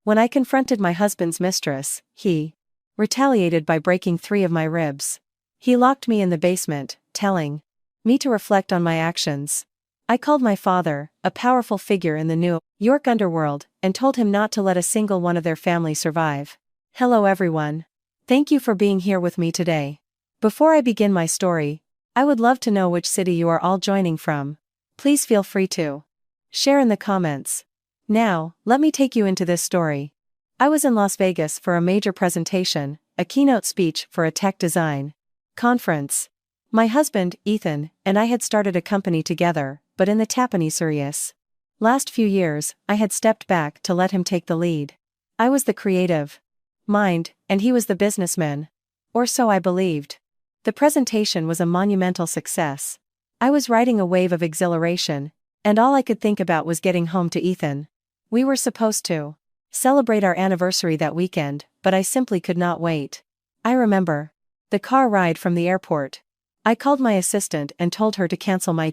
When I confronted my husband's mistress, he retaliated by breaking 3 of my ribs. He locked me in the basement, telling me to reflect on my actions. I called my father, a powerful figure in the New York underworld, and told him not to let a single one of their family survive. Hello everyone. Thank you for being here with me today. Before I begin my story, I would love to know which city you are all joining from. Please feel free to share in the comments. Now, let me take you into this story. I was in Las Vegas for a major presentation, a keynote speech for a tech design conference. My husband, Ethan, and I had started a company together, but in the Tapanese last few years, I had stepped back to let him take the lead. I was the creative mind, and he was the businessman. Or so I believed. The presentation was a monumental success. I was riding a wave of exhilaration, and all I could think about was getting home to Ethan. We were supposed to celebrate our anniversary that weekend, but I simply could not wait. I remember the car ride from the airport. I called my assistant and told her to cancel my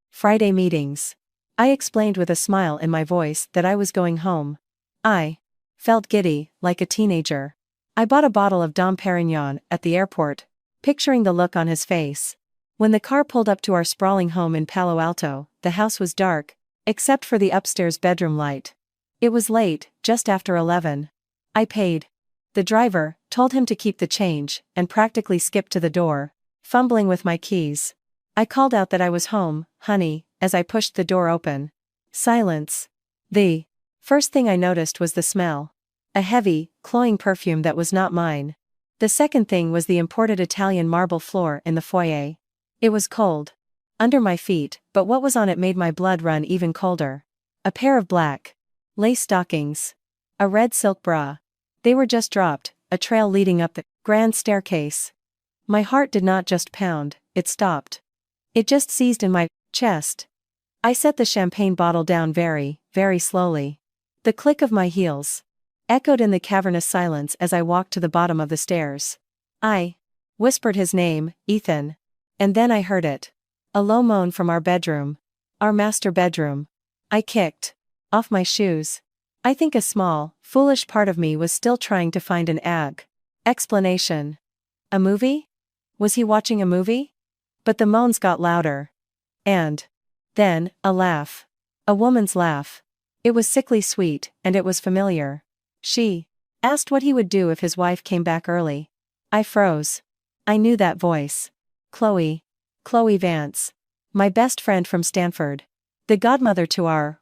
Friday meetings. I explained with a smile in my voice that I was going home. I felt giddy, like a teenager. I bought a bottle of Dom Perignon at the airport, picturing the look on his face. When the car pulled up to our sprawling home in Palo Alto, the house was dark, except for the upstairs bedroom light. It was late, just after 11. I paid the driver, told him to keep the change, and practically skipped to the door, fumbling with my keys. I called out that I was home, honey, as I pushed the door open. Silence. The first thing I noticed was the smell. A heavy, cloying perfume that was not mine. The second thing was the imported Italian marble floor in the foyer. It was cold under my feet, but what was on it made my blood run even colder. A pair of black lace stockings. A red silk bra. They were just dropped, a trail leading up the grand staircase. My heart did not just pound, it stopped. It just seized in my chest. I set the champagne bottle down very, very slowly. The click of my heels echoed in the cavernous silence as I walked to the bottom of the stairs. I whispered his name, Ethan. And then I heard it. A low moan from our bedroom. Our master bedroom. I kicked off my shoes. I think a small, foolish part of me was still trying to find an explanation. A movie? Was he watching a movie? But the moans got louder. And then, a laugh. A woman's laugh. It was sickly sweet, and it was familiar. She asked what he would do if his wife came back early. I froze. I knew that voice. Chloe Vance. My best friend from Stanford. The godmother to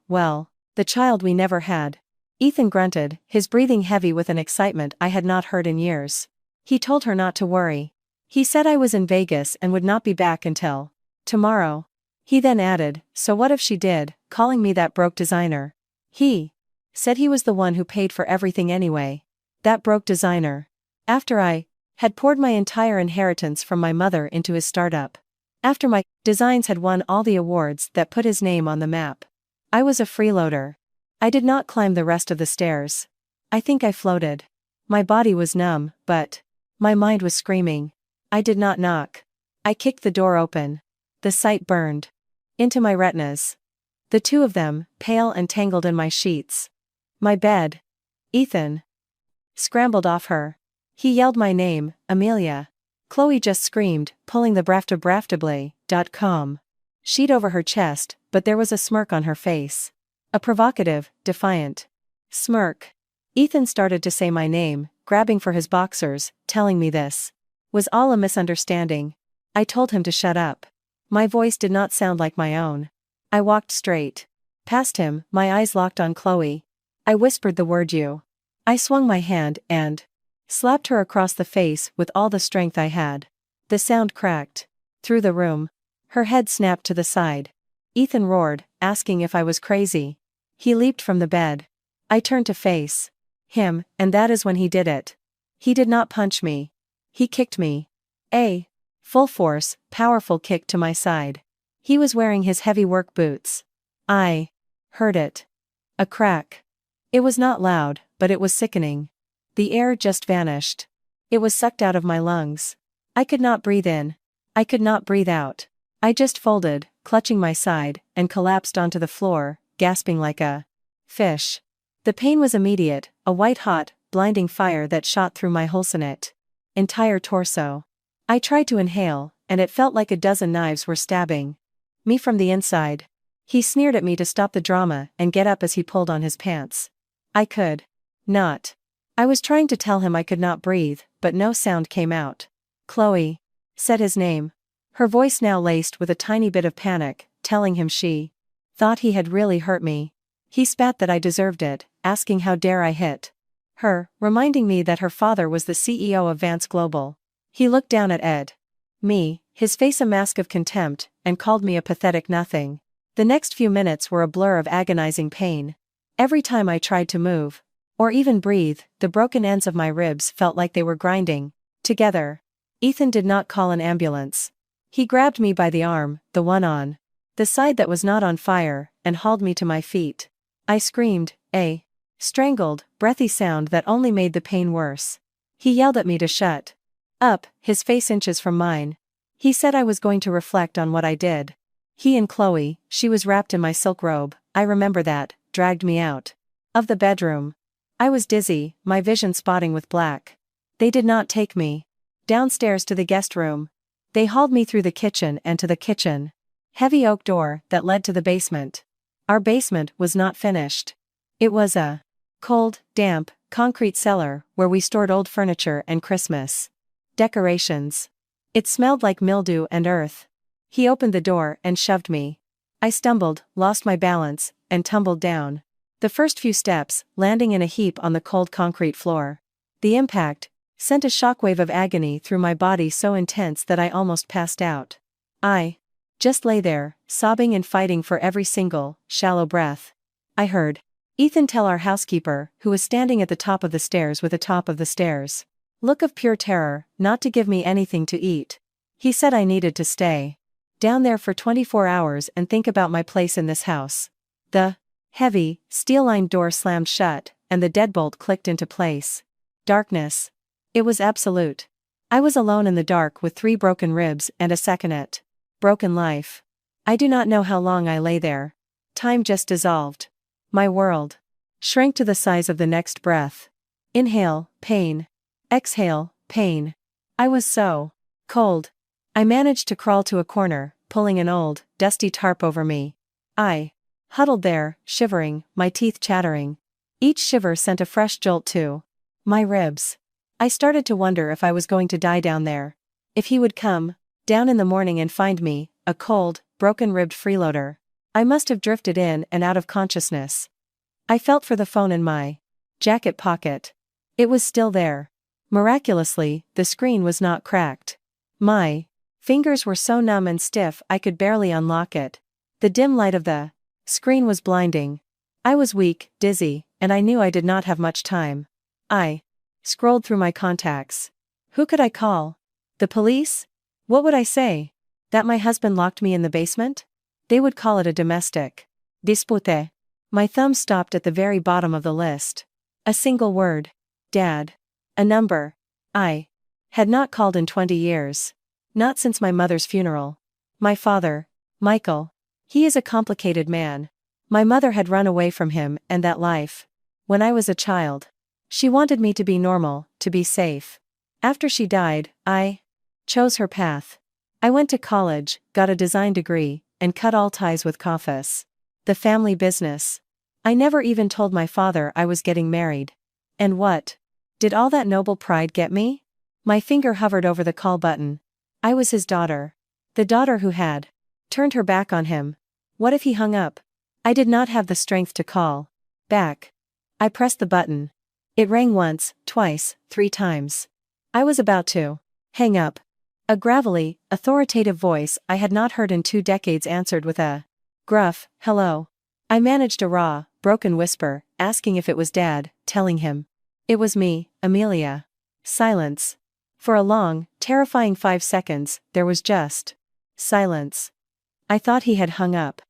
the child we never had. Ethan grunted, his breathing heavy with an excitement I had not heard in years. He told her not to worry. He said I was in Vegas and would not be back until tomorrow. He then added, so what if she did, calling me that broke designer. He said he was the one who paid for everything anyway. That broke designer. After I had poured my entire inheritance from my mother into his startup. After my designs had won all the awards that put his name on the map. I was a freeloader. I did not climb the rest of the stairs. I think I floated. My body was numb, but my mind was screaming. I did not knock. I kicked the door open. The sight burned into my retinas. The two of them, pale and tangled in my sheets. My bed. Ethan scrambled off her. He yelled my name, Amelia. Chloe just screamed, pulling the BraftaBraftably.com sheet over her chest, but there was a smirk on her face. A provocative, defiant smirk. Ethan started to say my name, grabbing for his boxers, telling me this was all a misunderstanding. I told him to shut up. My voice did not sound like my own. I walked straight past him, my eyes locked on Chloe. I whispered the word you. I swung my hand and slapped her across the face with all the strength I had. The sound cracked through the room. Her head snapped to the side. Ethan roared, asking if I was crazy. He leaped from the bed. I turned to face him, and that is when he did it. He did not punch me. He kicked me. A full force, powerful kick to my side. He was wearing his heavy work boots. I heard it. A crack. It was not loud, but it was sickening. The air just vanished. It was sucked out of my lungs. I could not breathe in. I could not breathe out. I just folded, clutching my side, and collapsed onto the floor, gasping like a fish. The pain was immediate, a white-hot, blinding fire that shot through my whole entire torso. I tried to inhale, and it felt like a dozen knives were stabbing me from the inside. He sneered at me to stop the drama and get up as he pulled on his pants. I could not. I was trying to tell him I could not breathe, but no sound came out. Chloe, said his name. Her voice now laced with a tiny bit of panic, telling him she thought he had really hurt me. He spat that I deserved it, asking how dare I hit her, reminding me that her father was the CEO of Vance Global. He looked down at me, his face a mask of contempt, and called me a pathetic nothing. The next few minutes were a blur of agonizing pain. Every time I tried to move, or even breathe, the broken ends of my ribs felt like they were grinding together. Ethan did not call an ambulance. He grabbed me by the arm, the one on the side that was not on fire, and hauled me to my feet. I screamed, a strangled, breathy sound that only made the pain worse. He yelled at me to shut up, his face inches from mine. He said I was going to reflect on what I did. He and Chloe, she was wrapped in my silk robe, I remember that, dragged me out of the bedroom. I was dizzy, my vision spotting with black. They did not take me downstairs to the guest room. They hauled me through the kitchen and to the kitchen heavy oak door that led to the basement. Our basement was not finished. It was a cold, damp, concrete cellar where we stored old furniture and Christmas decorations. It smelled like mildew and earth. He opened the door and shoved me. I stumbled, lost my balance, and tumbled down the first few steps, landing in a heap on the cold concrete floor. The impact sent a shockwave of agony through my body so intense that I almost passed out. I just lay there, sobbing and fighting for every single, shallow breath. I heard Ethan tell our housekeeper, who was standing at the top of the stairs with the top of the stairs look of pure terror, not to give me anything to eat. He said I needed to stay down there for 24 hours and think about my place in this house. The heavy, steel-lined door slammed shut, and the deadbolt clicked into place. Darkness. It was absolute. I was alone in the dark with 3 broken ribs and a second broken life. I do not know how long I lay there. Time just dissolved. My world shrank to the size of the next breath. Inhale, pain. Exhale, pain. I was so cold. I managed to crawl to a corner, pulling an old, dusty tarp over me. I huddled there, shivering, my teeth chattering. Each shiver sent a fresh jolt to my ribs. I started to wonder if I was going to die down there. If he would come down in the morning and find me, a cold, broken-ribbed freeloader. I must have drifted in and out of consciousness. I felt for the phone in my jacket pocket. It was still there. Miraculously, the screen was not cracked. My fingers were so numb and stiff I could barely unlock it. The dim light of the screen was blinding. I was weak, dizzy, and I knew I did not have much time. I scrolled through my contacts. Who could I call? The police? What would I say? That my husband locked me in the basement? They would call it a domestic dispute. My thumb stopped at the very bottom of the list. A single word. Dad. A number. I had not called in 20 years. Not since my mother's funeral. My father, Michael. He is a complicated man. My mother had run away from him and that life. When I was a child. She wanted me to be normal, to be safe. After she died, I chose her path. I went to college, got a design degree, and cut all ties with Kafis. The family business. I never even told my father I was getting married. And what did all that noble pride get me? My finger hovered over the call button. I was his daughter. The daughter who had turned her back on him. What if he hung up? I did not have the strength to call back. I pressed the button. It rang once, twice, 3 times. I was about to hang up. A gravelly, authoritative voice I had not heard in 2 decades answered with a gruff, hello. I managed a raw, broken whisper, asking if it was Dad, telling him it was me, Amelia. Silence. For a long, terrifying 5 seconds, there was just silence. I thought he had hung up.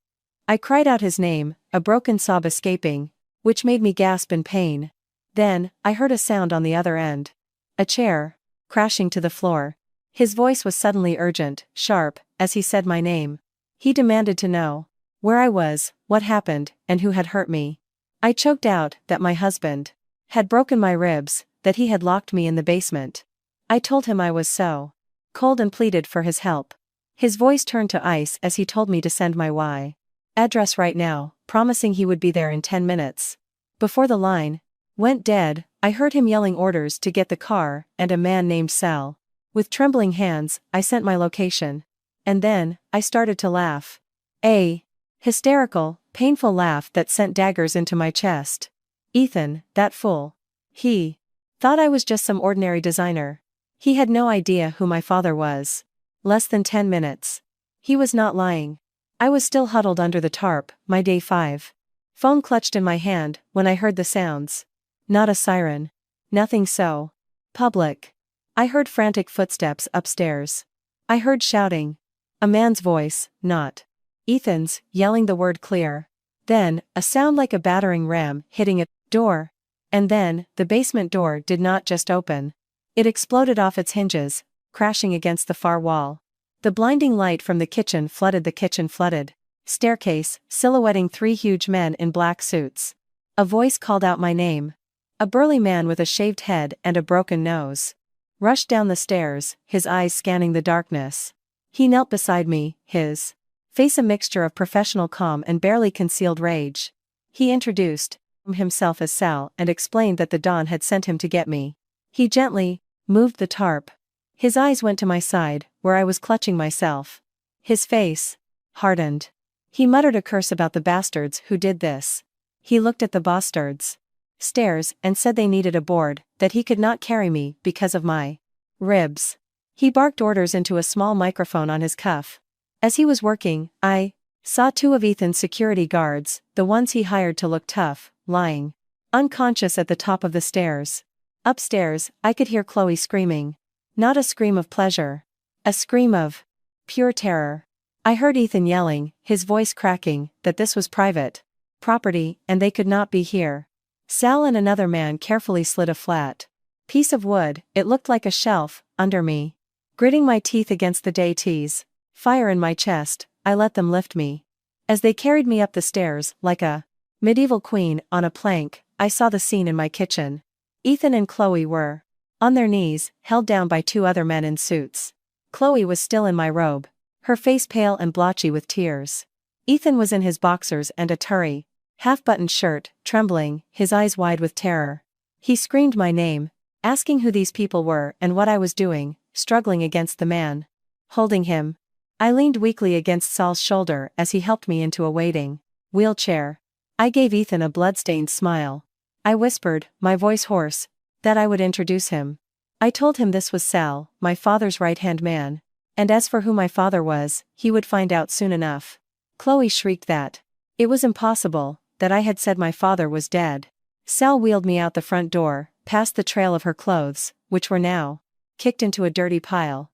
I cried out his name, a broken sob escaping, which made me gasp in pain. Then, I heard a sound on the other end. A chair, crashing to the floor. His voice was suddenly urgent, sharp, as he said my name. He demanded to know where I was, what happened, and who had hurt me. I choked out that my husband had broken my ribs, that he had locked me in the basement. I told him I was so cold and pleaded for his help. His voice turned to ice as he told me to send my address right now, promising he would be there in 10 minutes. Before the line went dead, I heard him yelling orders to get the car and a man named Sal. With trembling hands, I sent my location. And then, I started to laugh. A hysterical, painful laugh that sent daggers into my chest. Ethan, that fool. He thought I was just some ordinary designer. He had no idea who my father was. Less than 10 minutes. He was not lying. I was still huddled under the tarp, my day 5. Phone clutched in my hand when I heard the sounds. Not a siren. Nothing so public. I heard frantic footsteps upstairs. I heard shouting. A man's voice, not Ethan's, yelling the word clear. Then, a sound like a battering ram hitting a door. And then, the basement door did not just open. It exploded off its hinges, crashing against the far wall. The blinding light from the kitchen flooded the kitchen-flooded staircase, silhouetting 3 huge men in black suits. A voice called out my name. A burly man with a shaved head and a broken nose rushed down the stairs, his eyes scanning the darkness. He knelt beside me, his face a mixture of professional calm and barely concealed rage. He introduced himself as Sal and explained that the Don had sent him to get me. He gently moved the tarp. His eyes went to my side, where I was clutching myself. His face hardened. He muttered a curse about the bastards who did this. He looked at the bastards stairs and said they needed a board, that he could not carry me because of my ribs. He barked orders into a small microphone on his cuff. As he was working, I saw 2 of Ethan's security guards, the ones he hired to look tough, lying unconscious at the top of the stairs. Upstairs, I could hear Chloe screaming. Not a scream of pleasure. A scream of pure terror. I heard Ethan yelling, his voice cracking, that this was private property and they could not be here. Sal and another man carefully slid a flat piece of wood, it looked like a shelf, under me. Gritting my teeth against the deities, fire in my chest, I let them lift me. As they carried me up the stairs, like a medieval queen on a plank, I saw the scene in my kitchen. Ethan and Chloe were on their knees, held down by 2 other men in suits. Chloe was still in my robe, her face pale and blotchy with tears. Ethan was in his boxers and a tarry, half-buttoned shirt, trembling, his eyes wide with terror. He screamed my name, asking who these people were and what I was doing, struggling against the man holding him. I leaned weakly against Sal's shoulder as he helped me into a waiting wheelchair. I gave Ethan a blood-stained smile. I whispered, my voice hoarse, that I would introduce him. I told him this was Sal, my father's right-hand man. And as for who my father was, he would find out soon enough. Chloe shrieked that it was impossible, that I had said my father was dead. Sal wheeled me out the front door, past the trail of her clothes, which were now kicked into a dirty pile.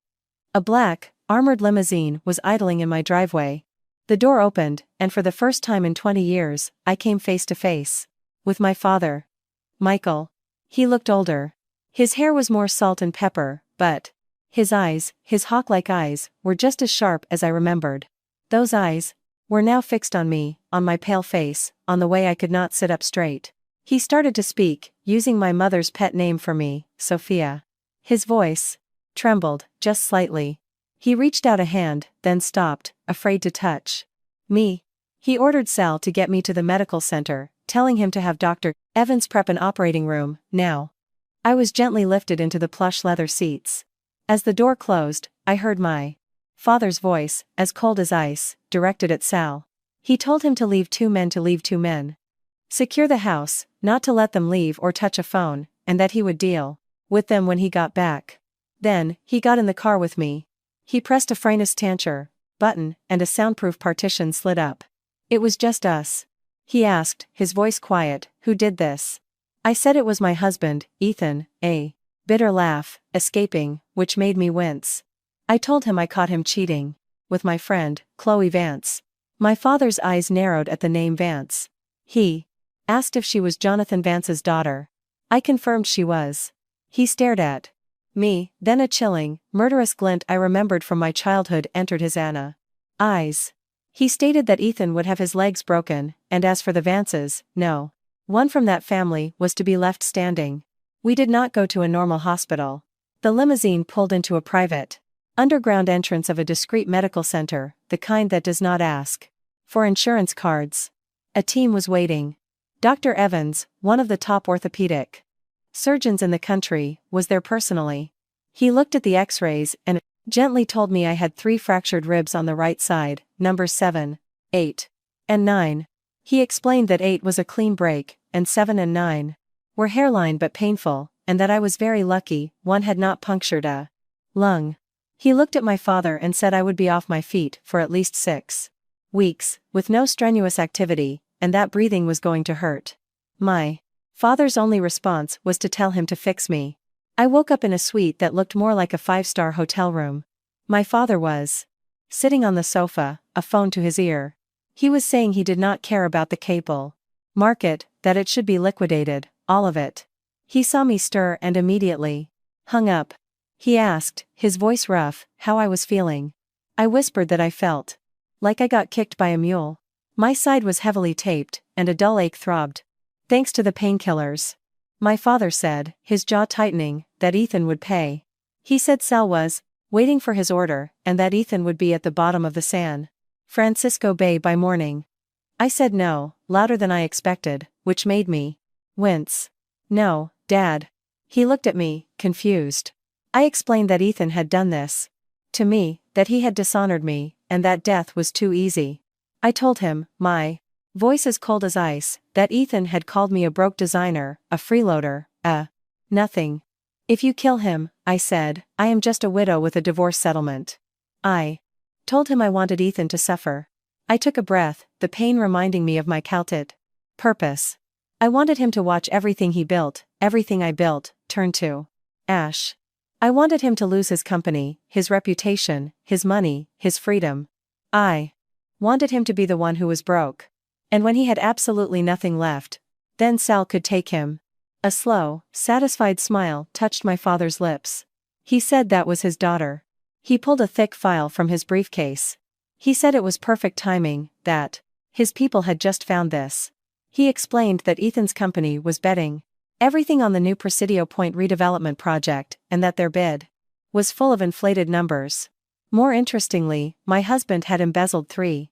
A black, armored limousine was idling in my driveway. The door opened, and for the first time in 20 years, I came face to face with my father. Michael. He looked older. His hair was more salt and pepper, but his eyes, his hawk-like eyes, were just as sharp as I remembered. Those eyes were now fixed on me, on my pale face, on the way I could not sit up straight. He started to speak, using my mother's pet name for me, Sophia. His voice trembled, just slightly. He reached out a hand, then stopped, afraid to touch me. He ordered Sal to get me to the medical center, telling him to have Dr. Evans prep an operating room, now. I was gently lifted into the plush leather seats. As the door closed, I heard my father's voice, as cold as ice, directed at Sal. He told him to leave 2 men to leave 2 men. Secure the house, not to let them leave or touch a phone, and that he would deal with them when he got back. Then, he got in the car with me. He pressed a Franus Tancher button, and a soundproof partition slid up. It was just us. He asked, his voice quiet, who did this? I said it was my husband, Ethan, a bitter laugh, escaping, which made me wince. I told him I caught him cheating with my friend, Chloe Vance. My father's eyes narrowed at the name Vance. He asked if she was Jonathan Vance's daughter. I confirmed she was. He stared at me, then a chilling, murderous glint I remembered from my childhood entered his eyes. He stated that Ethan would have his legs broken, and as for the Vances, no. One from that family was to be left standing. We did not go to a normal hospital. The limousine pulled into a private, underground entrance of a discreet medical center, the kind that does not ask for insurance cards. A team was waiting. Dr. Evans, one of the top orthopedic surgeons in the country, was there personally. He looked at the x-rays and gently told me I had 3 fractured ribs on the right side, numbers 7, 8, and 9. He explained that 8 was a clean break, and 7 and 9 were hairline but painful, and that I was very lucky one had not punctured a lung. He looked at my father and said I would be off my feet for at least 6 weeks, with no strenuous activity, and that breathing was going to hurt. My father's only response was to tell him to fix me. I woke up in a suite that looked more like a 5-star hotel room. My father was sitting on the sofa, a phone to his ear. He was saying he did not care about the cable market, that it should be liquidated, all of it. He saw me stir and immediately hung up. He asked, his voice rough, how I was feeling. I whispered that I felt like I got kicked by a mule. My side was heavily taped, and a dull ache throbbed. Thanks to the painkillers. My father said, his jaw tightening, that Ethan would pay. He said Sal was waiting for his order, and that Ethan would be at the bottom of the San Francisco Bay by morning. I said no, louder than I expected, which made me wince. No, Dad. He looked at me, confused. I explained that Ethan had done this to me, that he had dishonored me, and that death was too easy. I told him, my voice as cold as ice, that Ethan had called me a broke designer, a freeloader, nothing. If you kill him, I said, I am just a widow with a divorce settlement. I told him I wanted Ethan to suffer. I took a breath, the pain reminding me of my calted purpose. I wanted him to watch everything he built, everything I built, turn to ash. I wanted him to lose his company, his reputation, his money, his freedom. I wanted him to be the one who was broke. And when he had absolutely nothing left, then Sal could take him. A slow, satisfied smile touched my father's lips. He said that was his daughter. He pulled a thick file from his briefcase. He said it was perfect timing, that his people had just found this. He explained that Ethan's company was betting everything on the new Presidio Point redevelopment project, and that their bid was full of inflated numbers. More interestingly, my husband had embezzled $3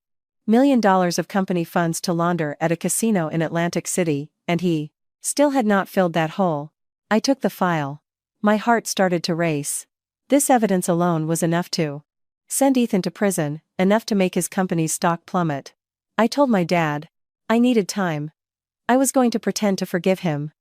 million of company funds to launder at a casino in Atlantic City, and he still had not filled that hole. I took the file. My heart started to race. This evidence alone was enough to send Ethan to prison, enough to make his company's stock plummet. I told my dad I needed time. I was going to pretend to forgive him.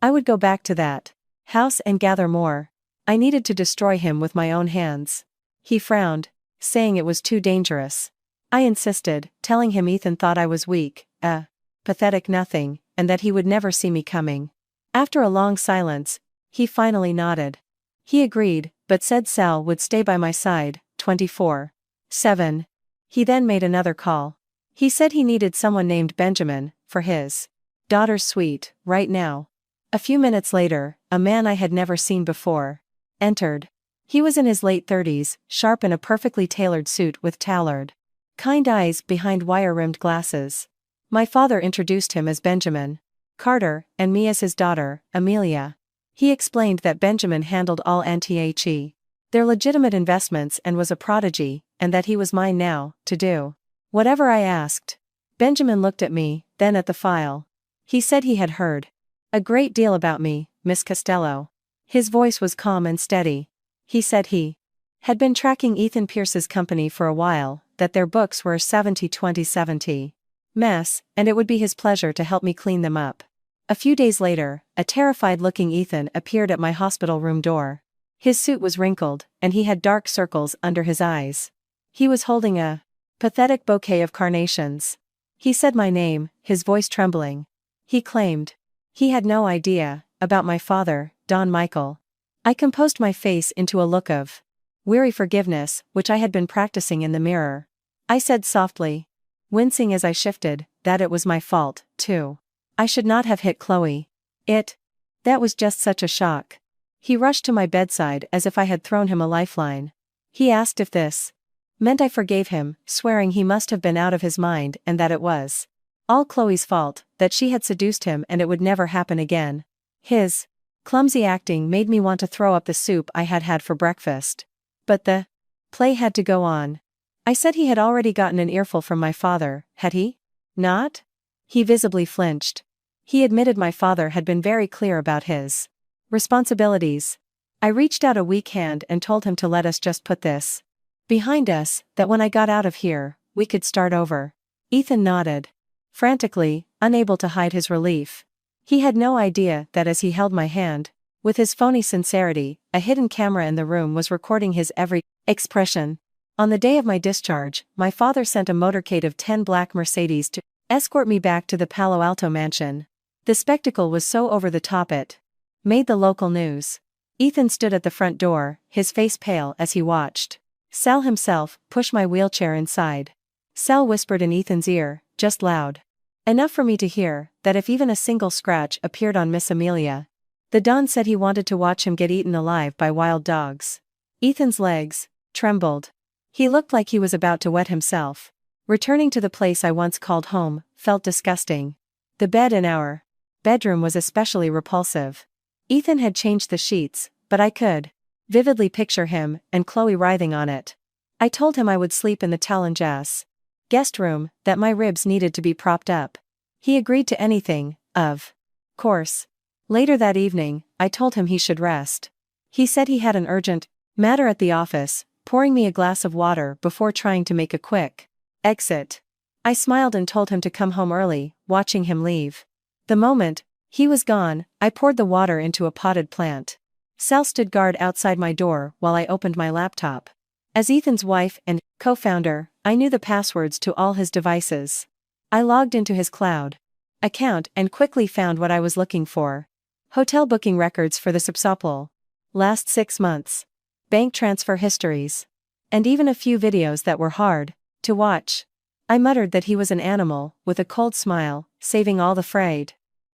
I would go back to that house and gather more. I needed to destroy him with my own hands. He frowned, saying it was too dangerous. I insisted, telling him Ethan thought I was weak, a pathetic nothing, and that he would never see me coming. After a long silence, he finally nodded. He agreed, but said Sal would stay by my side, 24/7. He then made another call. He said he needed someone named Benjamin, for his daughter's suite, right now. A few minutes later, a man I had never seen before entered. He was in his late 30s, sharp in a perfectly tailored suit with tailored, kind eyes behind wire-rimmed glasses. My father introduced him as Benjamin Carter, and me as his daughter, Amelia. He explained that Benjamin handled all NTHE, their legitimate investments, and was a prodigy, and that he was mine now, to do whatever I asked. Benjamin looked at me, then at the file. He said he had heard a great deal about me, Miss Costello. His voice was calm and steady. He said he had been tracking Ethan Pierce's company for a while, that their books were a 70-20-70 mess, and it would be his pleasure to help me clean them up. A few days later, a terrified-looking Ethan appeared at my hospital room door. His suit was wrinkled, and he had dark circles under his eyes. He was holding a pathetic bouquet of carnations. He said my name, his voice trembling. He claimed he had no idea about my father, Don Michael. I composed my face into a look of weary forgiveness, which I had been practicing in the mirror. I said softly, wincing as I shifted, that it was my fault, too. I should not have hit Chloe. That was just such a shock. He rushed to my bedside as if I had thrown him a lifeline. He asked if this meant I forgave him, swearing he must have been out of his mind and that it was All Chloe's fault, that she had seduced him and it would never happen again. His clumsy acting made me want to throw up the soup I had had for breakfast. But the play had to go on. I said he had already gotten an earful from my father, had he? Not? He visibly flinched. He admitted my father had been very clear about his responsibilities. I reached out a weak hand and told him to let us just put this behind us, that when I got out of here, we could start over. Ethan nodded. Frantically, unable to hide his relief. He had no idea that as he held my hand, with his phony sincerity, a hidden camera in the room was recording his every expression. On the day of my discharge, my father sent a motorcade of 10 black Mercedes to escort me back to the Palo Alto mansion. The spectacle was so over the top it made the local news. Ethan stood at the front door, his face pale as he watched Sal himself push my wheelchair inside. Sal whispered in Ethan's ear, just loud enough for me to hear, that if even a single scratch appeared on Miss Amelia, the Don said he wanted to watch him get eaten alive by wild dogs. Ethan's legs trembled. He looked like he was about to wet himself. Returning to the place I once called home felt disgusting. The bed in our bedroom was especially repulsive. Ethan had changed the sheets, but I could vividly picture him and Chloe writhing on it. I told him I would sleep in the Talanjas guest room, that my ribs needed to be propped up. He agreed to anything, of course. Later that evening, I told him he should rest. He said he had an urgent matter at the office, pouring me a glass of water before trying to make a quick exit. I smiled and told him to come home early, watching him leave. The moment he was gone, I poured the water into a potted plant. Sal stood guard outside my door while I opened my laptop. As Ethan's wife and co-founder, I knew the passwords to all his devices. I logged into his cloud account and quickly found what I was looking for. Hotel booking records for the subsopal last 6 months. Bank transfer histories. And even a few videos that were hard to watch. I muttered that he was an animal, with a cold smile, saving all the frayed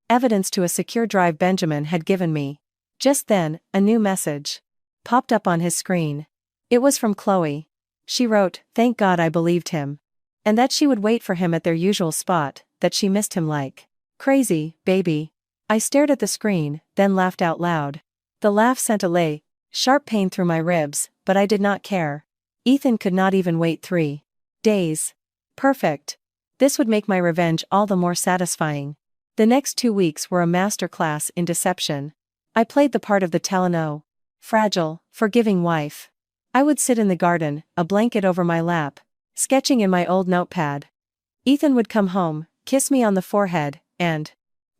evidence to a secure drive Benjamin had given me. Just then, a new message popped up on his screen. It was from Chloe. She wrote, "Thank God I believed him. And that she would wait for him at their usual spot, that she missed him like crazy, baby." I stared at the screen, then laughed out loud. The laugh sent a sharp pain through my ribs, but I did not care. Ethan could not even wait 3 days. Perfect. This would make my revenge all the more satisfying. The next 2 weeks were a masterclass in deception. I played the part of the Talano, fragile, forgiving wife. I would sit in the garden, a blanket over my lap, sketching in my old notepad. Ethan would come home, kiss me on the forehead, and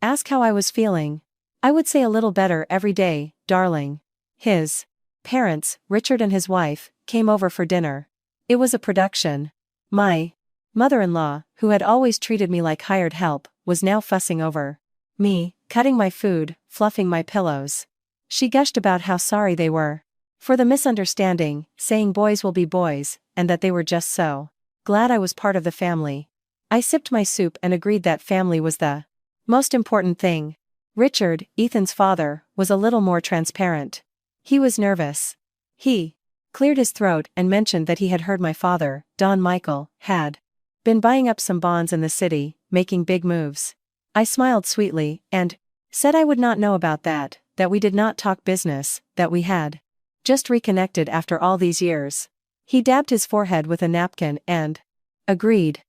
ask how I was feeling. I would say a little better every day, darling. His parents, Richard and his wife, came over for dinner. It was a production. My mother-in-law, who had always treated me like hired help, was now fussing over me, cutting my food, fluffing my pillows. She gushed about how sorry they were for the misunderstanding, saying boys will be boys, and that they were just so glad I was part of the family. I sipped my soup and agreed that family was the most important thing. Richard, Ethan's father, was a little more transparent. He was nervous. He cleared his throat and mentioned that he had heard my father, Don Michael, had been buying up some bonds in the city, making big moves. I smiled sweetly, and said I would not know about that we did not talk business, that we had just reconnected after all these years. He dabbed his forehead with a napkin and agreed.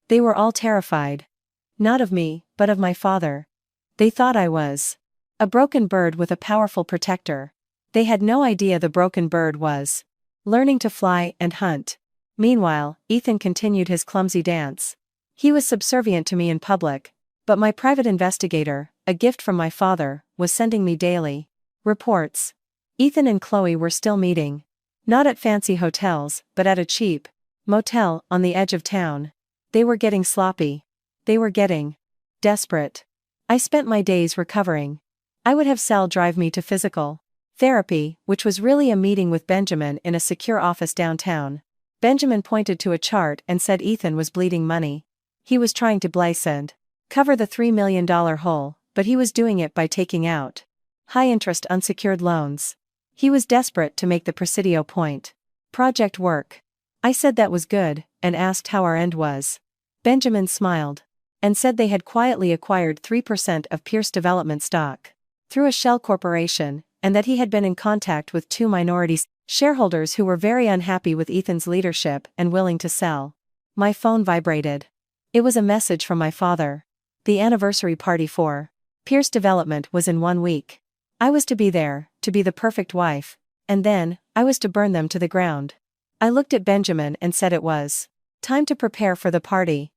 They were all terrified. Not of me, but of my father. They thought I was a broken bird with a powerful protector. They had no idea the broken bird was learning to fly and hunt. Meanwhile, Ethan continued his clumsy dance. He was subservient to me in public, but my private investigator, a gift from my father, was sending me daily reports. Ethan and Chloe were still meeting. Not at fancy hotels, but at a cheap motel on the edge of town. They were getting sloppy. They were getting desperate. I spent my days recovering. I would have Sal drive me to physical therapy, which was really a meeting with Benjamin in a secure office downtown. Benjamin pointed to a chart and said Ethan was bleeding money. He was trying to bless and cover the $3 million hole, but he was doing it by taking out high-interest unsecured loans. He was desperate to make the Presidio Point project work. I said that was good, and asked how our end was. Benjamin smiled. and said they had quietly acquired 3% of Pierce Development stock through a shell corporation, and that he had been in contact with 2 minority shareholders who were very unhappy with Ethan's leadership and willing to sell. My phone vibrated. It was a message from my father. The anniversary party for Pierce Development was in 1 week. I was to be there, to be the perfect wife, and then, I was to burn them to the ground. I looked at Benjamin and said it was time to prepare for the party.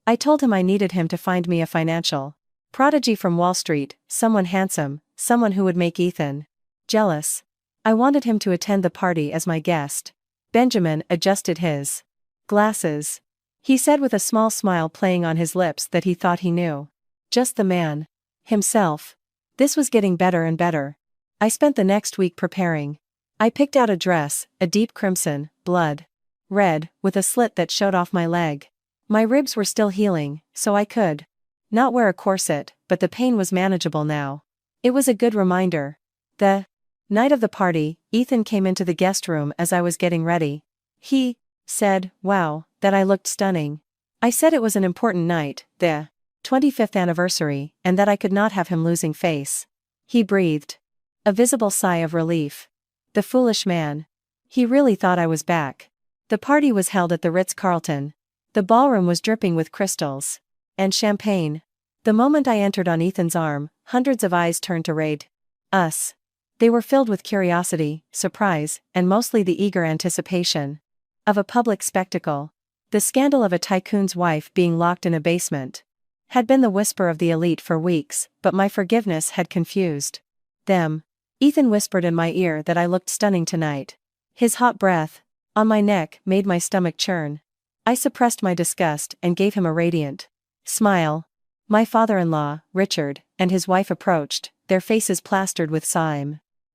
I told him I needed him to find me a financial prodigy from Wall Street, someone handsome, someone who would make Ethan jealous. I wanted him to attend the party as my guest. Benjamin adjusted his glasses. He said with a small smile playing on his lips that he thought he knew just the man himself. This was getting better and better. I spent the next week preparing. I picked out a dress, a deep crimson, blood red, with a slit that showed off my leg. My ribs were still healing, so I could not wear a corset, but the pain was manageable now. It was a good reminder. The night of the party, Ethan came into the guest room as I was getting ready. He said, "Wow, that I looked stunning." I said it was an important night, the 25th anniversary, and that I could not have him losing face. He breathed a visible sigh of relief. The foolish man. He really thought I was back. The party was held at the Ritz-Carlton. The ballroom was dripping with crystals and champagne. The moment I entered on Ethan's arm, hundreds of eyes turned to raid us. They were filled with curiosity, surprise, and mostly the eager anticipation of a public spectacle. The scandal of a tycoon's wife being locked in a basement had been the whisper of the elite for weeks, but my forgiveness had confused them. Ethan whispered in my ear that I looked stunning tonight. His hot breath on my neck made my stomach churn. I suppressed my disgust and gave him a radiant smile. My father-in-law, Richard, and his wife approached, their faces plastered with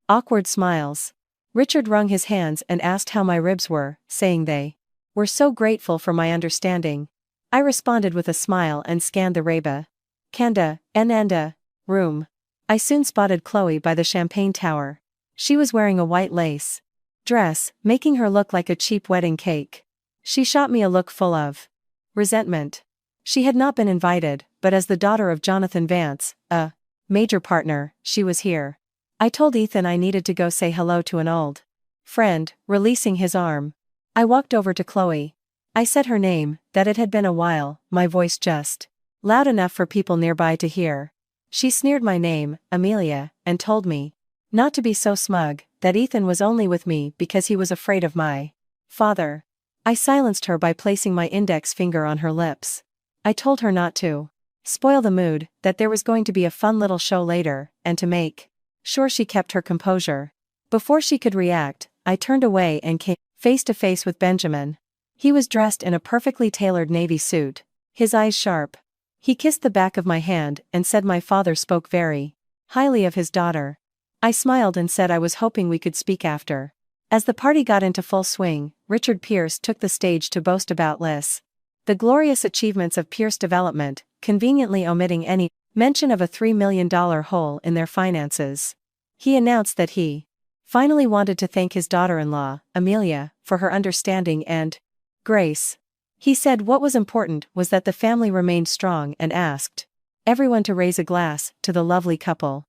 awkward smiles. Richard wrung his hands and asked how my ribs were, saying they were so grateful for my understanding. I responded with a smile and scanned the Reba Kanda Ananda room. I soon spotted Chloe by the champagne tower. She was wearing a white lace dress, making her look like a cheap wedding cake. She shot me a look full of resentment. She had not been invited, but as the daughter of Jonathan Vance, a major partner, she was here. I told Ethan I needed to go say hello to an old friend, releasing his arm. I walked over to Chloe. I said her name, that it had been a while, my voice just loud enough for people nearby to hear. She sneered my name, Amelia, and told me not to be so smug, that Ethan was only with me because he was afraid of my father. I silenced her by placing my index finger on her lips. I told her not to spoil the mood, that there was going to be a fun little show later, and to make sure she kept her composure. Before she could react, I turned away and came face to face with Benjamin. He was dressed in a perfectly tailored navy suit, his eyes sharp. He kissed the back of my hand and said my father spoke very highly of his daughter. I smiled and said I was hoping we could speak after. As the party got into full swing, Richard Pierce took the stage to boast about the glorious achievements of Pierce Development, conveniently omitting any mention of a $3 million hole in their finances. He announced that he finally wanted to thank his daughter-in-law, Amelia, for her understanding and grace. He said what was important was that the family remained strong and asked everyone to raise a glass to the lovely couple.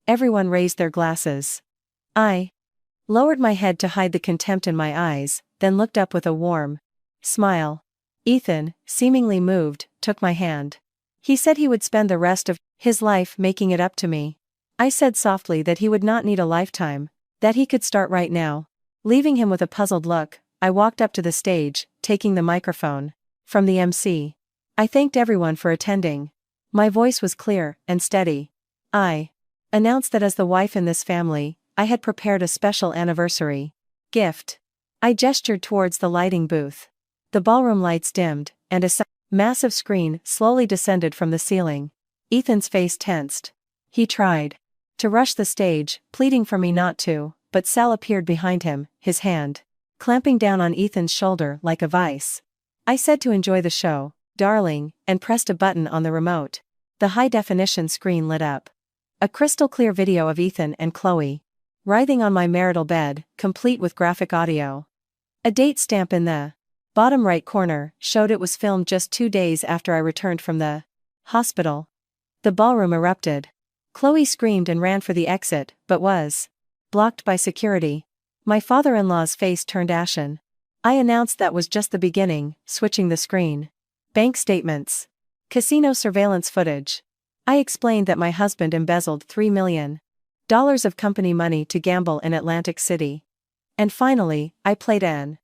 Everyone raised their glasses. I lowered my head to hide the contempt in my eyes, then looked up with a warm smile. Ethan, seemingly moved, took my hand. He said he would spend the rest of his life making it up to me. I said softly that he would not need a lifetime, that he could start right now. Leaving him with a puzzled look, I walked up to the stage, taking the microphone from the MC. I thanked everyone for attending. My voice was clear and steady. I announced that as the wife in this family, I had prepared a special anniversary gift. I gestured towards the lighting booth. The ballroom lights dimmed, and a massive screen slowly descended from the ceiling. Ethan's face tensed. He tried to rush the stage, pleading for me not to, but Sal appeared behind him, his hand clamping down on Ethan's shoulder like a vice. I said to enjoy the show, darling, and pressed a button on the remote. The high-definition screen lit up. A crystal-clear video of Ethan and Chloe writhing on my marital bed, complete with graphic audio. A date stamp in the bottom right corner showed it was filmed just 2 days after I returned from the Hospital. The ballroom erupted. Chloe screamed and ran for the exit, but was blocked by security. My father-in-law's face turned ashen. I announced that was just the beginning, switching the screen. Bank statements. Casino surveillance footage. I explained that my husband embezzled $3 million of company money to gamble in Atlantic City. And finally, I played an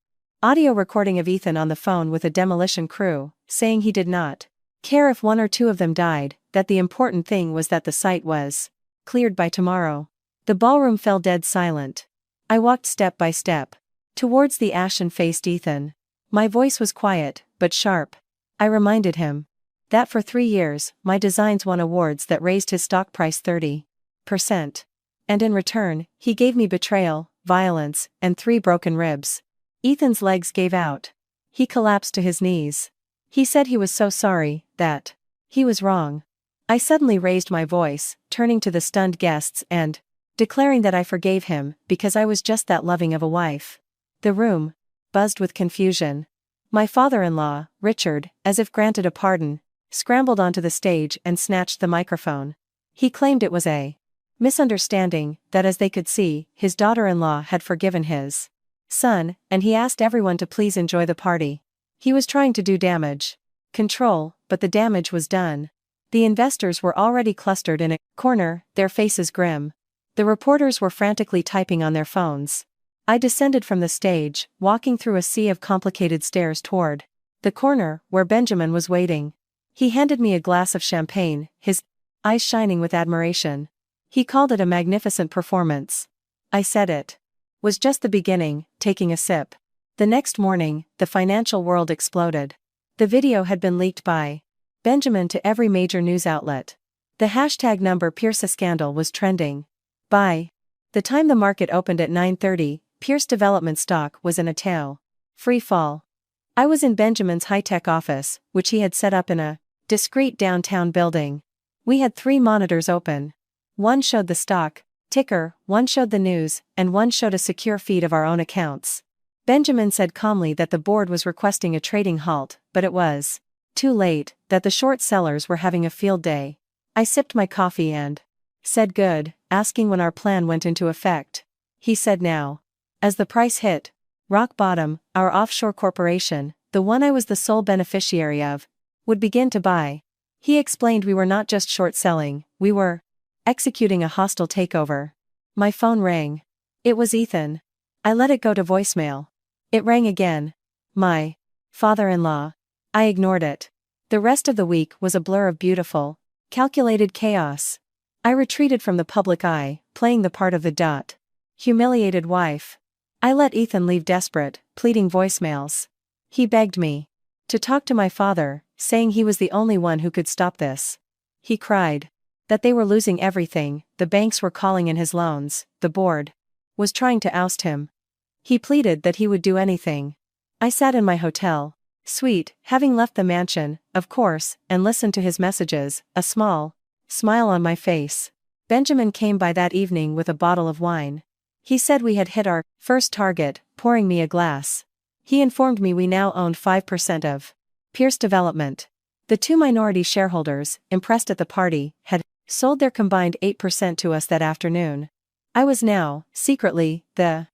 audio recording of Ethan on the phone with a demolition crew, saying he did not care if one or two of them died, that the important thing was that the site was cleared by tomorrow. The ballroom fell dead silent. I walked step by step towards the ashen-faced Ethan. My voice was quiet, but sharp. I reminded him that for 3 years, my designs won awards that raised his stock price 30%. And in return, he gave me betrayal, violence, and 3 broken ribs. Ethan's legs gave out. He collapsed to his knees. He said he was so sorry, that he was wrong. I suddenly raised my voice, turning to the stunned guests and declaring that I forgave him, because I was just that loving of a wife. The room buzzed with confusion. My father-in-law, Richard, as if granted a pardon, scrambled onto the stage and snatched the microphone. He claimed it was a misunderstanding, that as they could see, his daughter-in-law had forgiven his son, and he asked everyone to please enjoy the party. He was trying to do damage control, but the damage was done. The investors were already clustered in a corner, their faces grim. The reporters were frantically typing on their phones. I descended from the stage, walking through a sea of complicated stairs toward the corner, where Benjamin was waiting. He handed me a glass of champagne, his eyes shining with admiration. He called it a magnificent performance. I said it was just the beginning, taking a sip. The next morning, the financial world exploded. The video had been leaked by Benjamin to every major news outlet. The hashtag number Pierce scandal was trending. By the time the market opened at 9:30, Pierce Development stock was in a free fall. I was in Benjamin's high-tech office, which he had set up in a discreet downtown building. We had 3 monitors open. One showed the stock ticker, one showed the news, and one showed a secure feed of our own accounts. Benjamin said calmly that the board was requesting a trading halt, but it was too late, that the short sellers were having a field day. I sipped my coffee and said good, asking when our plan went into effect. He said now. As the price hit rock bottom, our offshore corporation, the one I was the sole beneficiary of, would begin to buy. He explained we were not just short selling, we were executing a hostile takeover. My phone rang. It was Ethan. I let it go to voicemail. It rang again. My father-in-law. I ignored it. The rest of the week was a blur of beautiful, calculated chaos. I retreated from the public eye, playing the part of the humiliated wife. I let Ethan leave desperate, pleading voicemails. He begged me to talk to my father, saying he was the only one who could stop this. He cried that they were losing everything, the banks were calling in his loans, the board was trying to oust him. He pleaded that he would do anything. I sat in my hotel suite, having left the mansion, of course, and listened to his messages, a small smile on my face. Benjamin came by that evening with a bottle of wine. He said we had hit our first target, pouring me a glass. He informed me we now owned 5% of Pierce Development. The 2 minority shareholders, impressed at the party, had sold their combined 8% to us that afternoon. I was now, secretly, the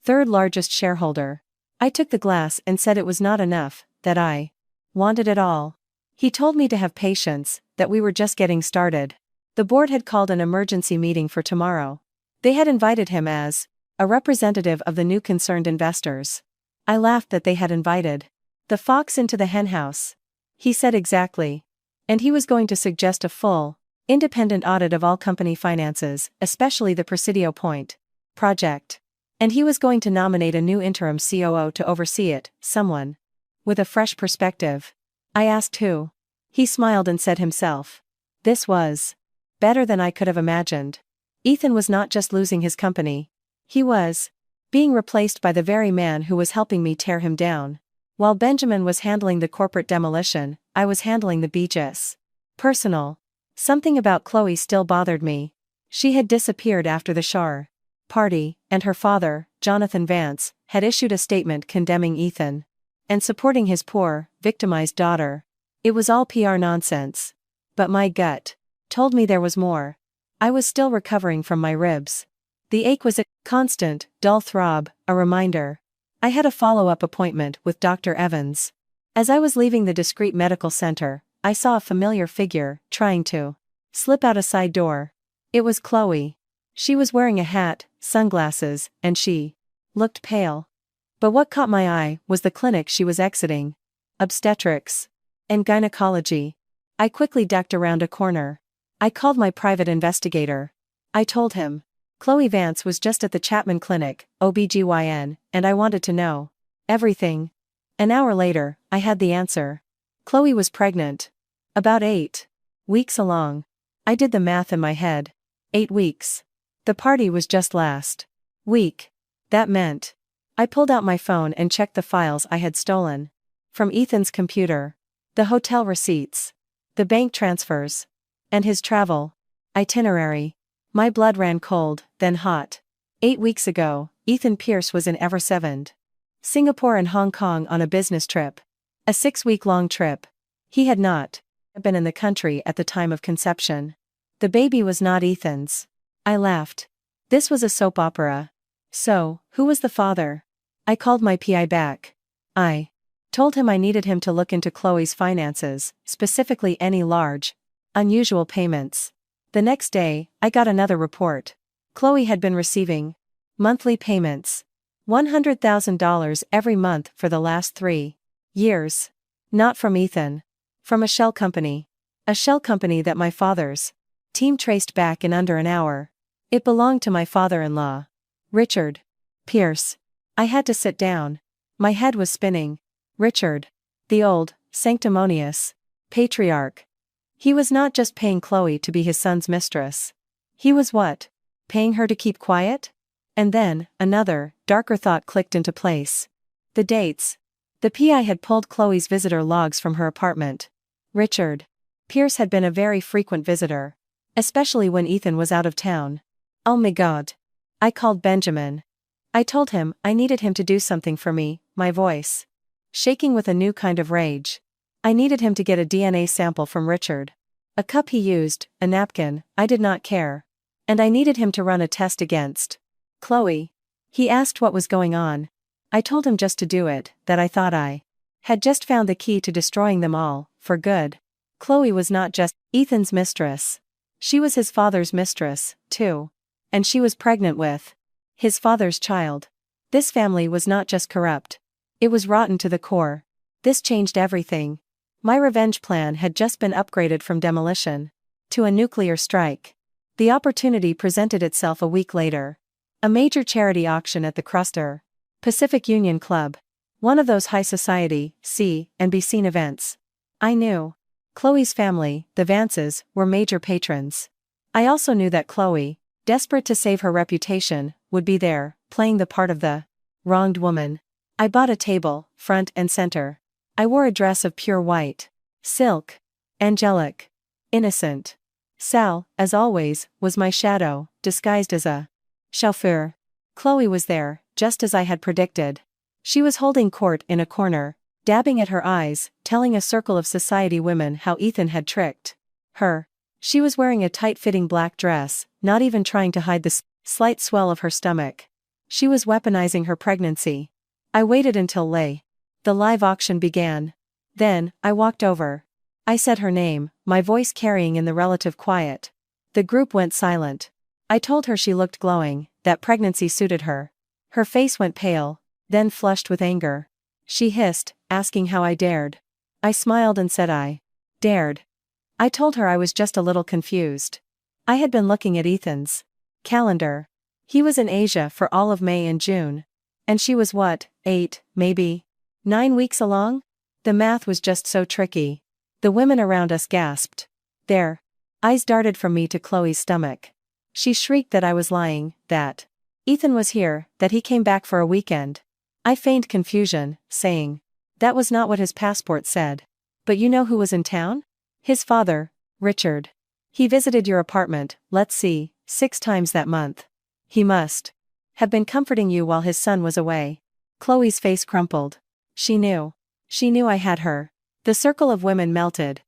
3rd largest shareholder. I took the glass and said it was not enough, that I wanted it all. He told me to have patience, that we were just getting started. The board had called an emergency meeting for tomorrow. They had invited him as a representative of the new concerned investors. I laughed that they had invited the fox into the henhouse. He said exactly. And he was going to suggest a full, independent audit of all company finances, especially the Presidio Point project. And he was going to nominate a new interim COO to oversee it, someone with a fresh perspective. I asked who. He smiled and said himself. This was better than I could have imagined. Ethan was not just losing his company. He was being replaced by the very man who was helping me tear him down. While Benjamin was handling the corporate demolition, I was handling the beaches. Personal. Something about Chloe still bothered me. She had disappeared after the shower party, and her father, Jonathan Vance, had issued a statement condemning Ethan and supporting his poor, victimized daughter. It was all PR nonsense. But my gut told me there was more. I was still recovering from my ribs. The ache was a constant, dull throb, a reminder. I had a follow-up appointment with Dr. Evans. As I was leaving the discreet medical center, I saw a familiar figure, trying to slip out a side door. It was Chloe. She was wearing a hat, sunglasses, and she looked pale. But what caught my eye was the clinic she was exiting. Obstetrics and gynecology. I quickly ducked around a corner. I called my private investigator. I told him Chloe Vance was just at the Chapman Clinic, OBGYN, and I wanted to know everything. An hour later, I had the answer. Chloe was pregnant. About 8 weeks along. I did the math in my head. 8 weeks. The party was just last week. That meant I pulled out my phone and checked the files I had stolen from Ethan's computer. The hotel receipts, the bank transfers, and his travel itinerary. My blood ran cold, then hot. 8 weeks ago, Ethan Pierce was in Eversevend, Singapore and Hong Kong on a business trip. A 6-week-long trip. He had not been in the country at the time of conception. The baby was not Ethan's. I laughed. This was a soap opera. So, who was the father? I called my PI back. I told him I needed him to look into Chloe's finances, specifically any large, unusual payments. The next day, I got another report. Chloe had been receiving monthly payments. $100,000 every month for the last 3 years. Not from Ethan. From a shell company. A shell company that my father's team traced back in under an hour. It belonged to my father-in-law, Richard Pierce. I had to sit down. My head was spinning. Richard, the old, sanctimonious patriarch. He was not just paying Chloe to be his son's mistress. He was what? Paying her to keep quiet? And then, another, darker thought clicked into place. The dates. The PI had pulled Chloe's visitor logs from her apartment. Richard Pierce had been a very frequent visitor. Especially when Ethan was out of town. Oh my God. I called Benjamin. I told him I needed him to do something for me, my voice shaking with a new kind of rage. I needed him to get a DNA sample from Richard. A cup he used, a napkin, I did not care. And I needed him to run a test against Chloe. He asked what was going on. I told him just to do it, that I thought I had just found the key to destroying them all, for good. Chloe was not just Ethan's mistress. She was his father's mistress, too. And she was pregnant with his father's child. This family was not just corrupt. It was rotten to the core. This changed everything. My revenge plan had just been upgraded from demolition to a nuclear strike. The opportunity presented itself a week later. A major charity auction at the Cruster Pacific Union Club. One of those high society, see and be seen events. I knew Chloe's family, the Vances, were major patrons. I also knew that Chloe, desperate to save her reputation, would be there, playing the part of the wronged woman. I bought a table, front and center. I wore a dress of pure white silk. Angelic. Innocent. Sal, as always, was my shadow, disguised as a chauffeur. Chloe was there, just as I had predicted. She was holding court in a corner, dabbing at her eyes, telling a circle of society women how Ethan had tricked her. She was wearing a tight-fitting black dress, not even trying to hide the slight swell of her stomach. She was weaponizing her pregnancy. I waited until the live auction began. Then, I walked over. I said her name, my voice carrying in the relative quiet. The group went silent. I told her she looked glowing, that pregnancy suited her. Her face went pale, then flushed with anger. She hissed, asking how I dared. I smiled and said I dared. I told her I was just a little confused. I had been looking at Ethan's calendar. He was in Asia for all of May and June. And she was what, 8, maybe 9 weeks along? The math was just so tricky. The women around us gasped. Their eyes darted from me to Chloe's stomach. She shrieked that I was lying, that Ethan was here, that he came back for a weekend. I feigned confusion, saying that was not what his passport said. But you know who was in town? His father, Richard. He visited your apartment, let's see, 6 times that month. He must have been comforting you while his son was away. Chloe's face crumpled. She knew. She knew I had her. The circle of women melted.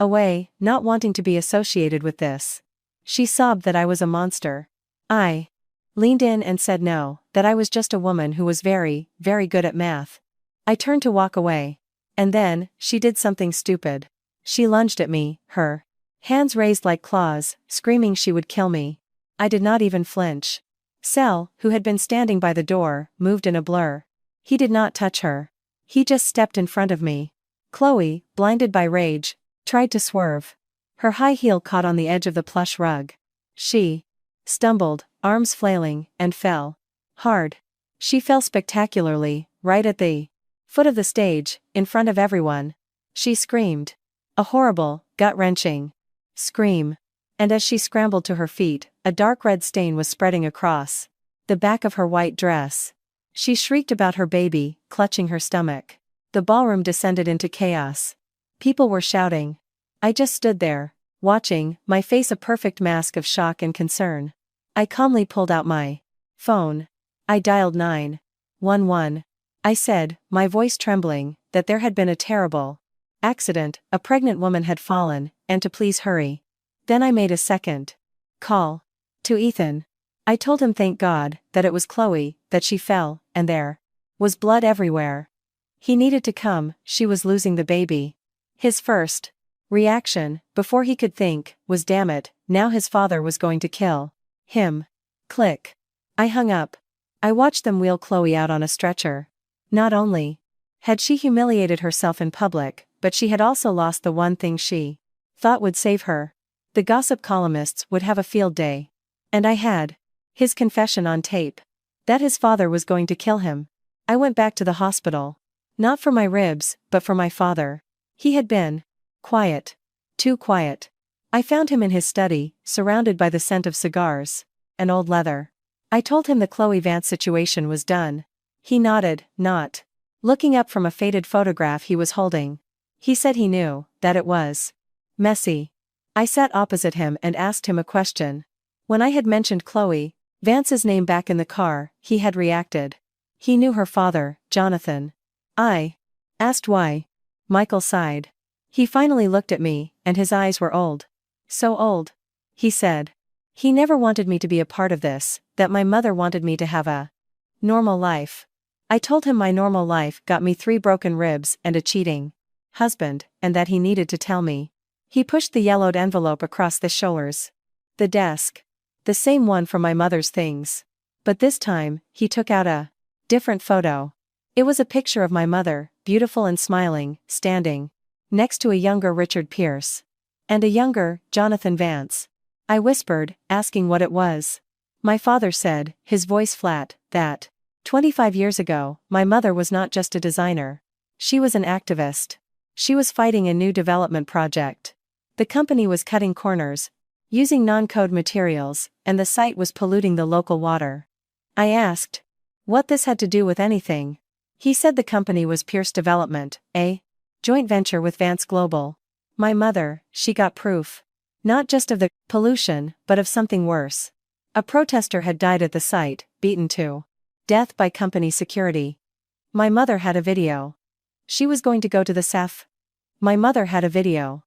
away, not wanting to be associated with this. She sobbed that I was a monster. I leaned in and said no, that I was just a woman who was very, very good at math. I turned to walk away. And then, she did something stupid. She lunged at me, her hands raised like claws, screaming she would kill me. I did not even flinch. Sel, who had been standing by the door, moved in a blur. He did not touch her. He just stepped in front of me. Chloe, blinded by rage, tried to swerve. Her high heel caught on the edge of the plush rug. She stumbled, arms flailing, and fell. Hard. She fell spectacularly, right at the foot of the stage, in front of everyone. She screamed. A horrible, gut-wrenching scream. And as she scrambled to her feet, a dark red stain was spreading across the back of her white dress. She shrieked about her baby, clutching her stomach. The ballroom descended into chaos. People were shouting. I just stood there, watching, my face a perfect mask of shock and concern. I calmly pulled out my phone. I dialed 911. I said, my voice trembling, that there had been a terrible accident, a pregnant woman had fallen, and to please hurry. Then I made a second call to Ethan. I told him thank God, that it was Chloe, that she fell, and there was blood everywhere. He needed to come, she was losing the baby. His first reaction, before he could think, was damn it, now his father was going to kill him. Click. I hung up. I watched them wheel Chloe out on a stretcher. Not only had she humiliated herself in public, but she had also lost the one thing she thought would save her. The gossip columnists would have a field day. And I had his confession on tape. That his father was going to kill him. I went back to the hospital. Not for my ribs, but for my father. He had been quiet. Too quiet. I found him in his study, surrounded by the scent of cigars and old leather. I told him the Chloe Vance situation was done. He nodded, not looking up from a faded photograph he was holding. He said he knew that it was messy. I sat opposite him and asked him a question. When I had mentioned Chloe Vance's name back in the car, he had reacted. He knew her father, Jonathan. I asked why. Michael sighed. He finally looked at me, and his eyes were old. So old. He said. He never wanted me to be a part of this, that my mother wanted me to have a normal life. I told him my normal life got me 3 broken ribs and a cheating husband, and that he needed to tell me. He pushed the yellowed envelope across the shoulders. The desk. The same one from my mother's things. But this time, he took out a different photo. It was a picture of my mother, beautiful and smiling, standing next to a younger Richard Pierce. And a younger, Jonathan Vance. I whispered, asking what it was. My father said, his voice flat, that 25 years ago, my mother was not just a designer. She was an activist. She was fighting a new development project. The company was cutting corners, using non-code materials, and the site was polluting the local water. I asked what this had to do with anything. He said the company was Pierce Development, a joint venture with Vance Global. My mother, she got proof. Not just of the pollution, but of something worse. A protester had died at the site, beaten to death by company security. My mother had a video. She was going to go to the SAF. My mother had a video.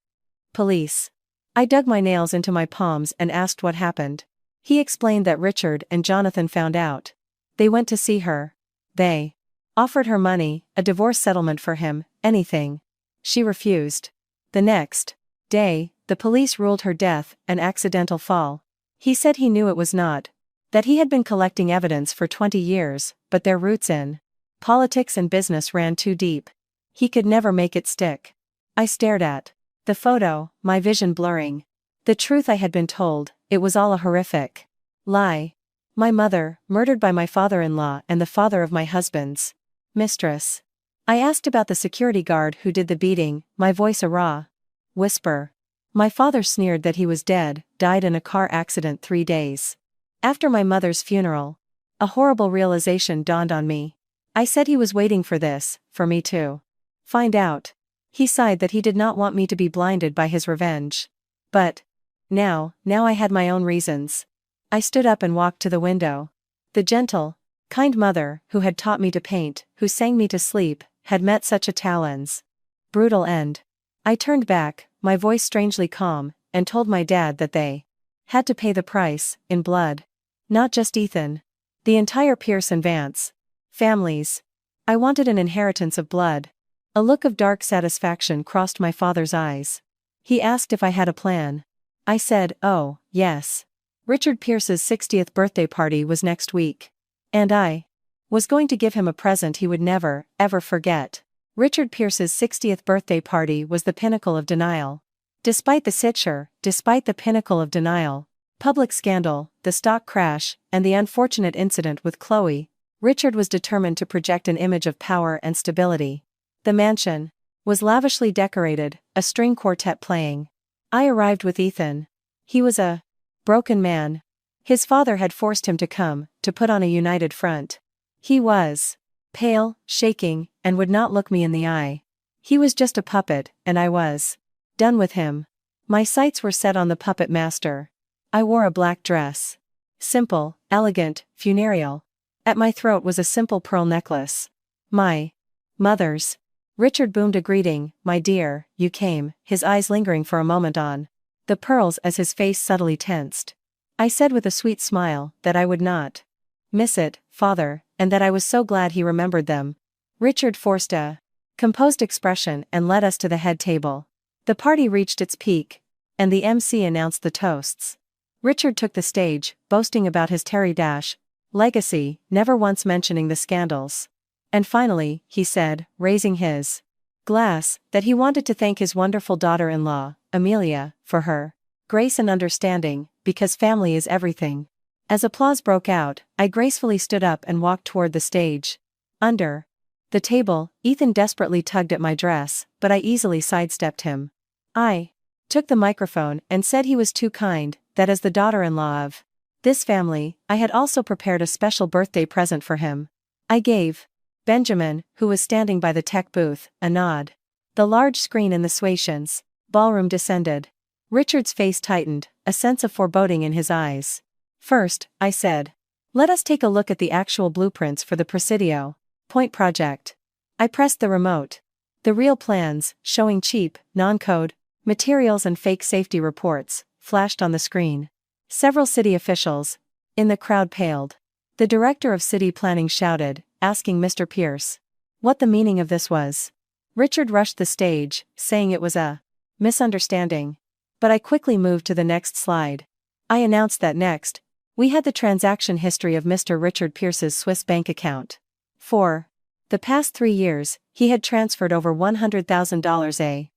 Police. I dug my nails into my palms and asked what happened. He explained that Richard and Jonathan found out. They went to see her. They offered her money, a divorce settlement for him, anything. She refused. The next day, the police ruled her death an accidental fall. He said he knew it was not. That he had been collecting evidence for 20 years, but their roots in politics and business ran too deep. He could never make it stick. I stared at the photo, my vision blurring. The truth I had been told, it was all a horrific lie. My mother, murdered by my father-in-law and the father of my husband's mistress. I asked about the security guard who did the beating, my voice a raw whisper. My father sneered that he was dead, died in a car accident 3 days after my mother's funeral. A horrible realization dawned on me. I said he was waiting for this, for me to find out. He sighed that he did not want me to be blinded by his revenge. But now I had my own reasons. I stood up and walked to the window. The gentle, kind mother, who had taught me to paint, who sang me to sleep, had met such a talon's brutal end. I turned back, my voice strangely calm, and told my dad that they had to pay the price, in blood. Not just Ethan. The entire Pierce and Vance families. I wanted an inheritance of blood. A look of dark satisfaction crossed my father's eyes. He asked if I had a plan. I said, oh, yes. Richard Pierce's 60th birthday party was next week. And I was going to give him a present he would never, ever forget. Richard Pierce's 60th birthday party was the pinnacle of denial. Despite the pinnacle of denial, public scandal, the stock crash, and the unfortunate incident with Chloe, Richard was determined to project an image of power and stability. The mansion was lavishly decorated, a string quartet playing. I arrived with Ethan. He was a broken man. His father had forced him to come, to put on a united front. He was pale, shaking, and would not look me in the eye. He was just a puppet, and I was done with him. My sights were set on the puppet master. I wore a black dress. Simple, elegant, funereal. At my throat was a simple pearl necklace. My mother's. Richard boomed a greeting, my dear, you came, his eyes lingering for a moment on the pearls as his face subtly tensed. I said with a sweet smile that I would not miss it, father, and that I was so glad he remembered them. Richard forced a composed expression and led us to the head table. The party reached its peak, and the MC announced the toasts. Richard took the stage, boasting about his Terry Dash legacy, never once mentioning the scandals. And finally, he said, raising his glass, that he wanted to thank his wonderful daughter-in-law, Amelia, for her grace and understanding, because family is everything. As applause broke out, I gracefully stood up and walked toward the stage. Under the table, Ethan desperately tugged at my dress, but I easily sidestepped him. I took the microphone and said he was too kind, that as the daughter-in-law of this family, I had also prepared a special birthday present for him. I gave Benjamin, who was standing by the tech booth, a nod. The large screen in the Suations ballroom descended. Richard's face tightened, a sense of foreboding in his eyes. First, I said, let us take a look at the actual blueprints for the Presidio Point project. I pressed the remote. The real plans, showing cheap, non-code materials and fake safety reports, flashed on the screen. Several city officials in the crowd paled. The director of city planning shouted, asking Mr. Pierce what the meaning of this was. Richard rushed the stage, saying it was a misunderstanding. But I quickly moved to the next slide. I announced that next, we had the transaction history of Mr. Richard Pierce's Swiss bank account. For the past 3 years, he had transferred over $100,000 a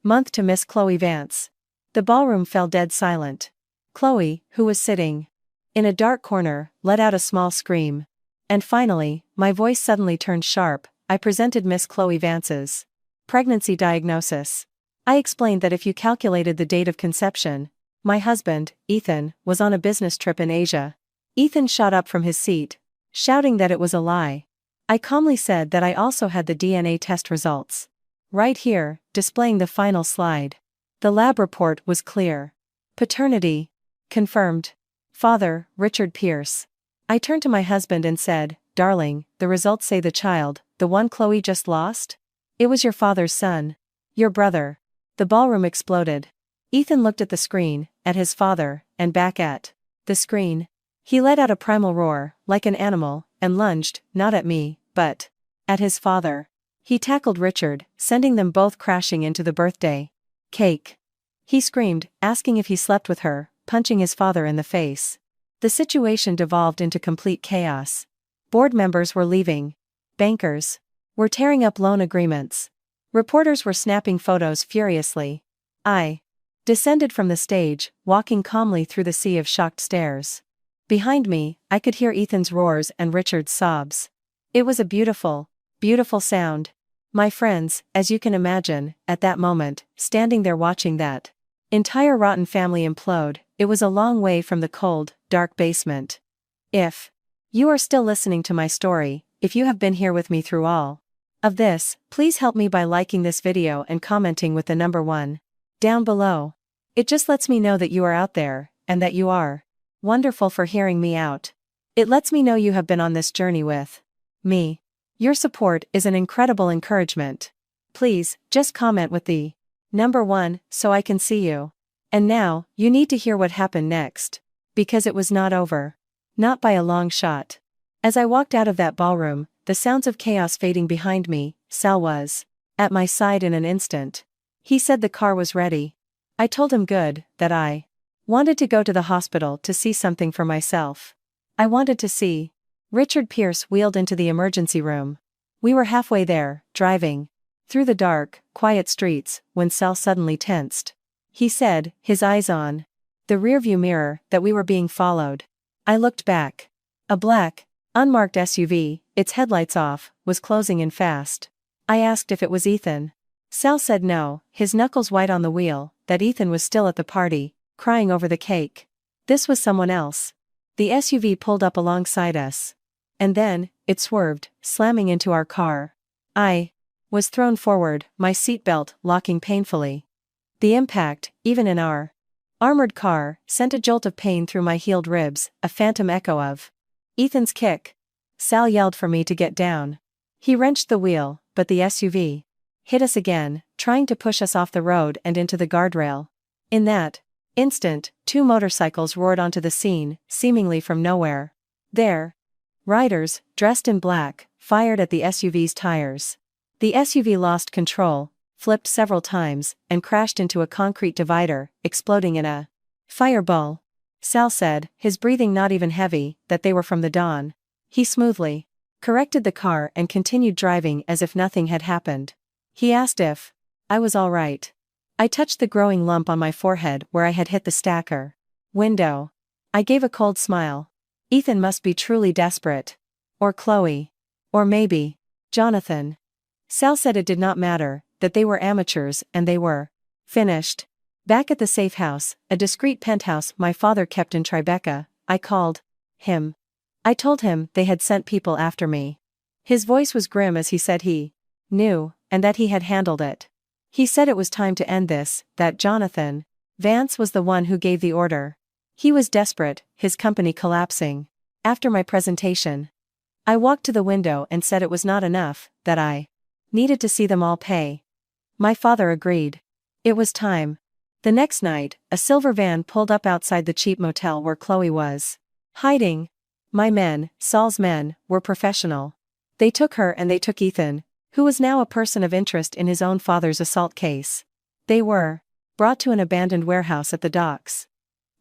month to Miss Chloe Vance. The ballroom fell dead silent. Chloe, who was sitting in a dark corner, let out a small scream. And finally, my voice suddenly turned sharp. I presented Miss Chloe Vance's pregnancy diagnosis. I explained that if you calculated the date of conception, my husband, Ethan, was on a business trip in Asia. Ethan shot up from his seat, shouting that it was a lie. I calmly said that I also had the DNA test results. Right here, displaying the final slide. The lab report was clear. Paternity confirmed. Father, Richard Pierce. I turned to my husband and said, darling, the results say the child, the one Chloe just lost? It was your father's son. Your brother. The ballroom exploded. Ethan looked at the screen, at his father, and back at the screen. He let out a primal roar, like an animal, and lunged, not at me, but at his father. He tackled Richard, sending them both crashing into the birthday cake. He screamed, asking if he slept with her, punching his father in the face. The situation devolved into complete chaos. Board members were leaving. Bankers were tearing up loan agreements. Reporters were snapping photos furiously. I descended from the stage, walking calmly through the sea of shocked stares. Behind me, I could hear Ethan's roars and Richard's sobs. It was a beautiful, beautiful sound. My friends, as you can imagine, at that moment, standing there watching that entire rotten family implode, it was a long way from the cold, dark basement. If you are still listening to my story, if you have been here with me through all of this, please help me by liking this video and commenting with the number 1 down below. It just lets me know that you are out there, and that you are wonderful for hearing me out. It lets me know you have been on this journey with me. Your support is an incredible encouragement. Please, just comment with the Number 1, so I can see you. And now, you need to hear what happened next. Because it was not over. Not by a long shot. As I walked out of that ballroom, the sounds of chaos fading behind me, Sal was at my side in an instant. He said the car was ready. I told him good, that I wanted to go to the hospital to see something for myself. I wanted to see. Richard Pierce wheeled into the emergency room. We were halfway there, driving through the dark, quiet streets, when Sal suddenly tensed. He said, his eyes on the rearview mirror, that we were being followed. I looked back. A black, unmarked SUV, its headlights off, was closing in fast. I asked if it was Ethan. Sal said no, his knuckles white on the wheel, that Ethan was still at the party, crying over the cake. This was someone else. The SUV pulled up alongside us. And then, it swerved, slamming into our car. I was thrown forward, my seatbelt locking painfully. The impact, even in our armored car, sent a jolt of pain through my healed ribs, a phantom echo of Ethan's kick. Sal yelled for me to get down. He wrenched the wheel, but the SUV hit us again, trying to push us off the road and into the guardrail. In that instant, 2 motorcycles roared onto the scene, seemingly from nowhere. Their riders, dressed in black, fired at the SUV's tires. The SUV lost control, flipped several times, and crashed into a concrete divider, exploding in a fireball. Sal said, his breathing not even heavy, that they were from the dawn. He smoothly corrected the car and continued driving as if nothing had happened. He asked if I was all right. I touched the growing lump on my forehead where I had hit the stacker window. I gave a cold smile. Ethan must be truly desperate. Or Chloe. Or maybe Jonathan. Sal said it did not matter, that they were amateurs and they were finished. Back at the safe house, a discreet penthouse my father kept in Tribeca, I called him. I told him they had sent people after me. His voice was grim as he said he knew, and that he had handled it. He said it was time to end this, that Jonathan Vance was the one who gave the order. He was desperate, his company collapsing. After my presentation, I walked to the window and said it was not enough, that I needed to see them all pay. My father agreed. It was time. The next night, a silver van pulled up outside the cheap motel where Chloe was hiding. My men, Sal's men, were professional. They took her and they took Ethan, who was now a person of interest in his own father's assault case. They were brought to an abandoned warehouse at the docks.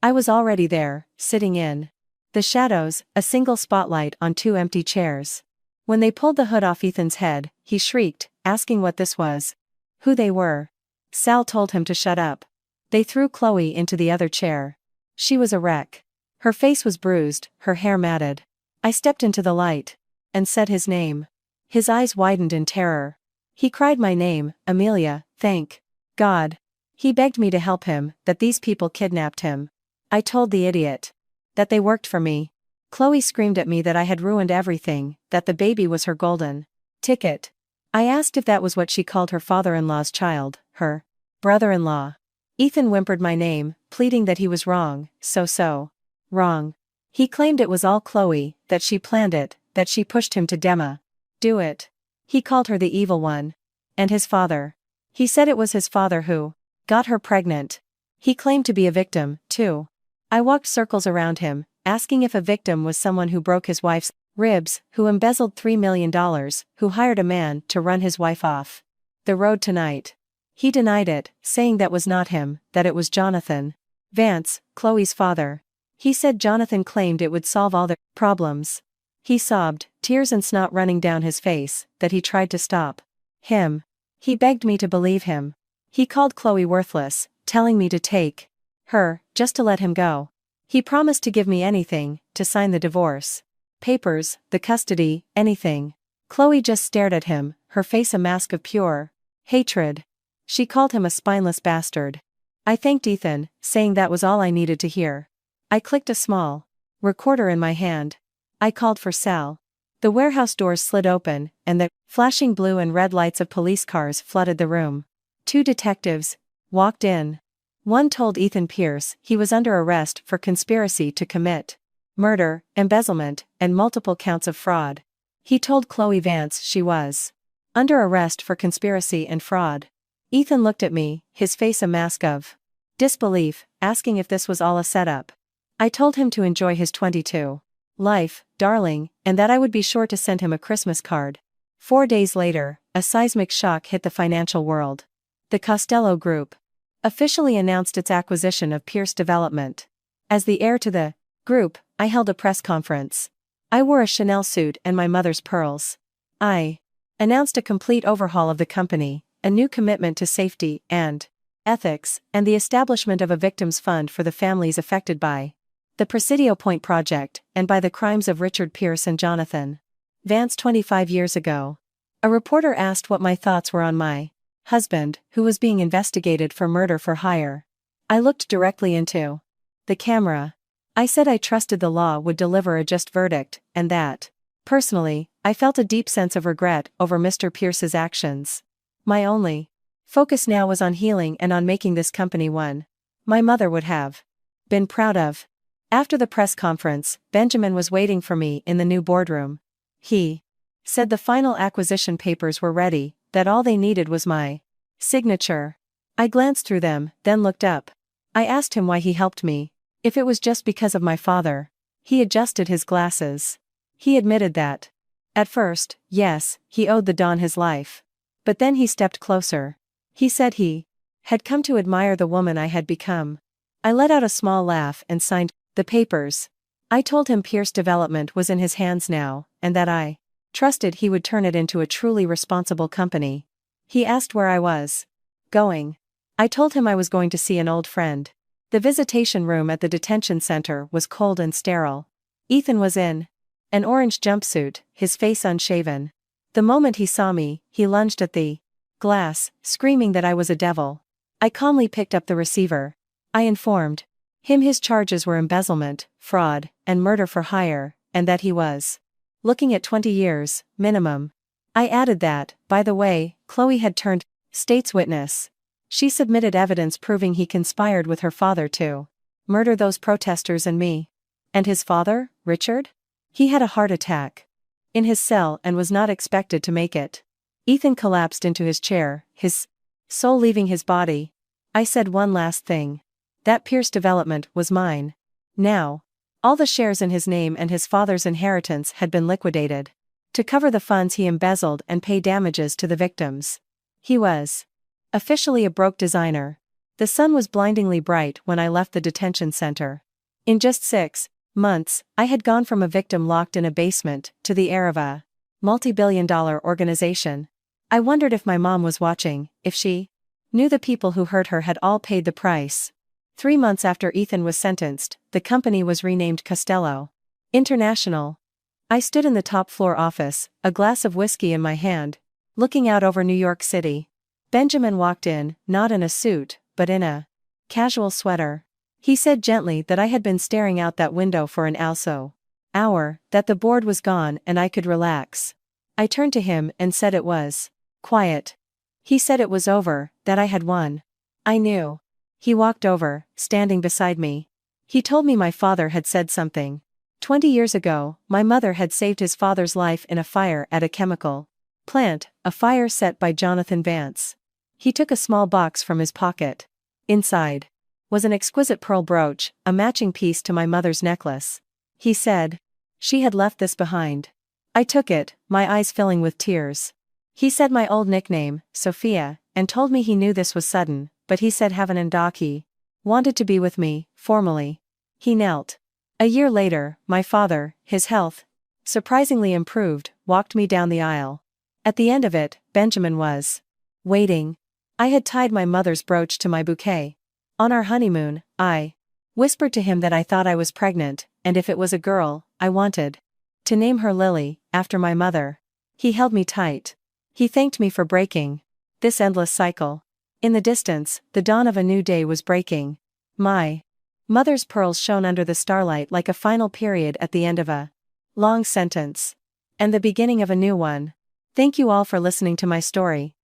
I was already there, sitting in the shadows, a single spotlight on 2 empty chairs. When they pulled the hood off Ethan's head, he shrieked, asking what this was. Who they were. Sal told him to shut up. They threw Chloe into the other chair. She was a wreck. Her face was bruised, her hair matted. I stepped into the light and said his name. His eyes widened in terror. He cried my name, Amelia, thank God. He begged me to help him, that these people kidnapped him. I told the idiot that they worked for me. Chloe screamed at me that I had ruined everything, that the baby was her golden ticket. I asked if that was what she called her father-in-law's child, her brother-in-law. Ethan whimpered my name, pleading that he was wrong, so wrong. He claimed it was all Chloe, that she planned it, that she pushed him to do it. He called her the evil one. And his father. He said it was his father who got her pregnant. He claimed to be a victim, too. I walked circles around him, asking if a victim was someone who broke his wife's ribs, who embezzled $3 million, who hired a man to run his wife off the road tonight. He denied it, saying that was not him, that it was Jonathan Vance, Chloe's father. He said Jonathan claimed it would solve all their problems. He sobbed, tears and snot running down his face, that he tried to stop him. He begged me to believe him. He called Chloe worthless, telling me to take her, just to let him go. He promised to give me anything, to sign the divorce papers, the custody, anything. Chloe just stared at him, her face a mask of pure hatred. She called him a spineless bastard. I thanked Ethan, saying that was all I needed to hear. I clicked a small recorder in my hand. I called for Sal. The warehouse doors slid open, and the flashing blue and red lights of police cars flooded the room. 2 detectives walked in. One told Ethan Pierce he was under arrest for conspiracy to commit murder, embezzlement, and multiple counts of fraud. He told Chloe Vance she was under arrest for conspiracy and fraud. Ethan looked at me, his face a mask of disbelief, asking if this was all a setup. I told him to enjoy his 22 life, darling, and that I would be sure to send him a Christmas card. 4 days later, a seismic shock hit the financial world. The Costello Group officially announced its acquisition of Pierce Development. As the heir to the group, I held a press conference. I wore a Chanel suit and my mother's pearls. I announced a complete overhaul of the company, a new commitment to safety and ethics, and the establishment of a victims fund for the families affected by the Presidio Point project, and by the crimes of Richard Pierce and Jonathan Vance 25 years ago. A reporter asked what my thoughts were on my husband, who was being investigated for murder for hire. I looked directly into the camera. I said I trusted the law would deliver a just verdict, and that, personally, I felt a deep sense of regret over Mr. Pierce's actions. My only focus now was on healing and on making this company one my mother would have been proud of. After the press conference, Benjamin was waiting for me in the new boardroom. He said the final acquisition papers were ready, that all they needed was my signature. I glanced through them, then looked up. I asked him why he helped me, if it was just because of my father. He adjusted his glasses. He admitted that, at first, yes, he owed the Don his life. But then he stepped closer. He said he had come to admire the woman I had become. I let out a small laugh and signed the papers. I told him Pierce Development was in his hands now, and that I trusted he would turn it into a truly responsible company. He asked where I was going. I told him I was going to see an old friend. The visitation room at the detention center was cold and sterile. Ethan was in an orange jumpsuit, his face unshaven. The moment he saw me, he lunged at the glass, screaming that I was a devil. I calmly picked up the receiver. I informed him his charges were embezzlement, fraud, and murder for hire, and that he was looking at 20 years, minimum. I added that, by the way, Chloe had turned state's witness. She submitted evidence proving he conspired with her father to murder those protesters and me. And his father, Richard? He had a heart attack in his cell and was not expected to make it. Ethan collapsed into his chair, his soul leaving his body. I said one last thing. That Pierce Development was mine. Now, all the shares in his name and his father's inheritance had been liquidated to cover the funds he embezzled and pay damages to the victims. He was officially a broke designer. The sun was blindingly bright when I left the detention center. In just 6 months, I had gone from a victim locked in a basement to the heir of a multi-billion-dollar organization. I wondered if my mom was watching, if she knew the people who hurt her had all paid the price. 3 months after Ethan was sentenced, the company was renamed Costello International. I stood in the top-floor office, a glass of whiskey in my hand, looking out over New York City. Benjamin walked in, not in a suit, but in a casual sweater. He said gently that I had been staring out that window for an hour, that the board was gone and I could relax. I turned to him and said it was quiet. He said it was over, that I had won. I knew. He walked over, standing beside me. He told me my father had said something. 20 years ago, my mother had saved his father's life in a fire at a chemical plant, a fire set by Jonathan Vance. He took a small box from his pocket. Inside was an exquisite pearl brooch, a matching piece to my mother's necklace. He said she had left this behind. I took it, my eyes filling with tears. He said my old nickname, Sophia, and told me he knew this was sudden, but he said Heaven and Docky wanted to be with me, formally. He knelt. A year later, my father, his health surprisingly improved, walked me down the aisle. At the end of it, Benjamin was waiting. I had tied my mother's brooch to my bouquet. On our honeymoon, I whispered to him that I thought I was pregnant, and if it was a girl, I wanted to name her Lily, after my mother. He held me tight. He thanked me for breaking this endless cycle. In the distance, the dawn of a new day was breaking. My mother's pearls shone under the starlight like a final period at the end of a long sentence. And the beginning of a new one. Thank you all for listening to my story.